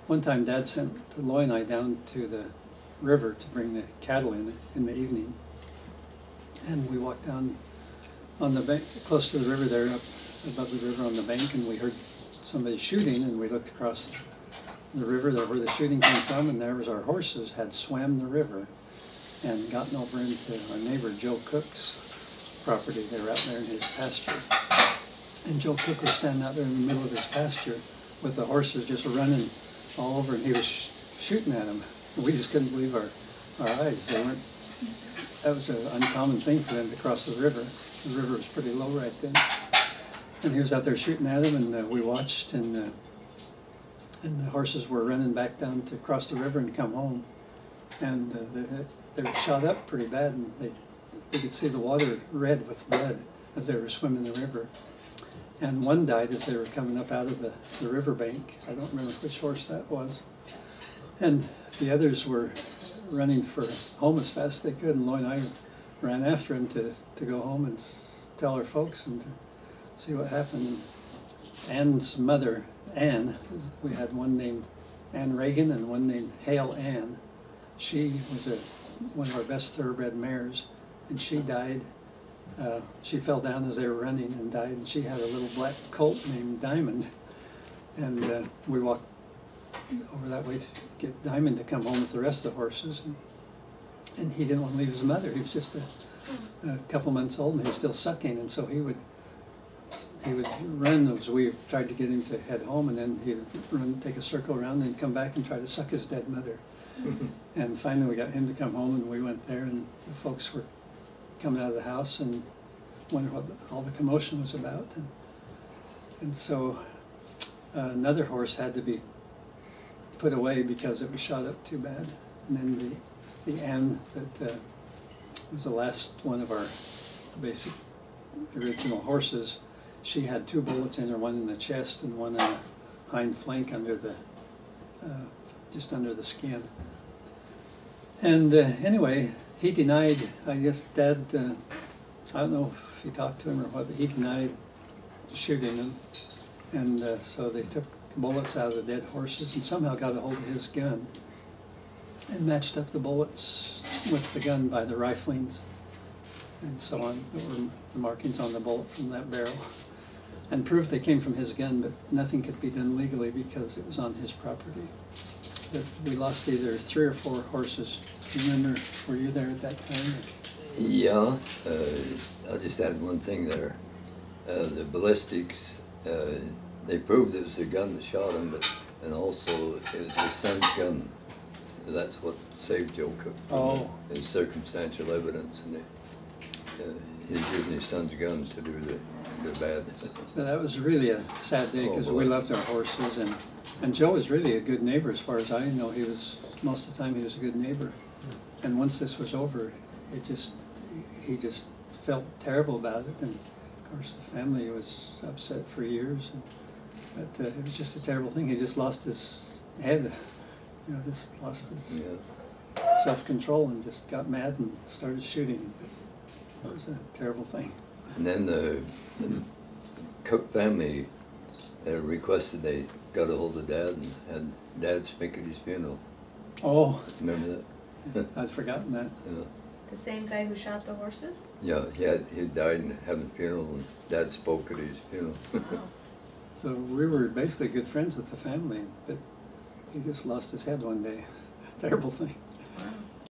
one time Dad sent Loy and I down to the river to bring the cattle in the evening. And we walked down on the bank, close to the river there, up above the river on the bank, and we heard somebody shooting, and we looked across the river there where the shooting came from, and there was our horses had swam the river and gotten over into our neighbor Joe Cook's property. They were out there in his pasture. And Joe Cook was standing out there in the middle of his pasture with the horses just running all over, and he was shooting at them. And we just couldn't believe our eyes. They weren't, that was an uncommon thing for them to cross the river. The river was pretty low right then. And he was out there shooting at them, and we watched, and the horses were running back down to cross the river and come home. And they were shot up pretty bad, and they could see the water red with blood as they were swimming the river. And one died as they were coming up out of the riverbank. I don't remember which horse that was. And the others were running for home as fast as they could, and Lloyd and I ran after him to go home and tell our folks and to see what happened. And Ann's mother, Ann, we had one named Ann Reagan and one named Hale Ann. She was one of our best thoroughbred mares, and she died. She fell down as they were running and died, and she had a little black colt named Diamond. And we walked over that way to get Diamond to come home with the rest of the horses, and he didn't want to leave his mother. He was just a couple months old, and he was still sucking, and so he would run as we tried to get him to head home, and then he'd run, take a circle around, and come back and try to suck his dead mother. And finally we got him to come home, and we went there, and the folks were coming out of the house and wondered what all the commotion was about. And so another horse had to be put away because it was shot up too bad. And then the Ann that was the last one of our basic original horses, she had 2 bullets in her, one in the chest and one in the hind flank under the, just under the skin. And anyway, he denied, I guess Dad, I don't know if he talked to him or what, but he denied shooting him. And so they took bullets out of the dead horses and somehow got a hold of his gun and matched up the bullets with the gun by the riflings and so on. There were the markings on the bullet from that barrel, and proved they came from his gun, but nothing could be done legally because it was on his property. But we lost either 3 or 4 horses. Do you remember, were you there at that time? Yeah, I'll just add one thing there. The ballistics, they proved it was the gun that shot him, and also it was his son's gun. That's what saved Joe Cook from his circumstantial evidence, and he's using his son's gun to do the bad. But that was really a sad day because we loved our horses, and Joe was really a good neighbor as far as I know. He was, most of the time he was a good neighbor. And once this was over, he just felt terrible about it, and of course the family was upset for years. But it was just a terrible thing. He just lost his head, you know, just lost his self-control and just got mad and started shooting. It was a terrible thing. And then the Cook family requested they got a hold of Dad and had Dad speak at his funeral. Oh. Remember that? I'd forgotten that. Yeah. The same guy who shot the horses? Yeah, he died and having a funeral, and Dad spoke at his funeral. Wow. So we were basically good friends with the family, but he just lost his head one day. Terrible thing.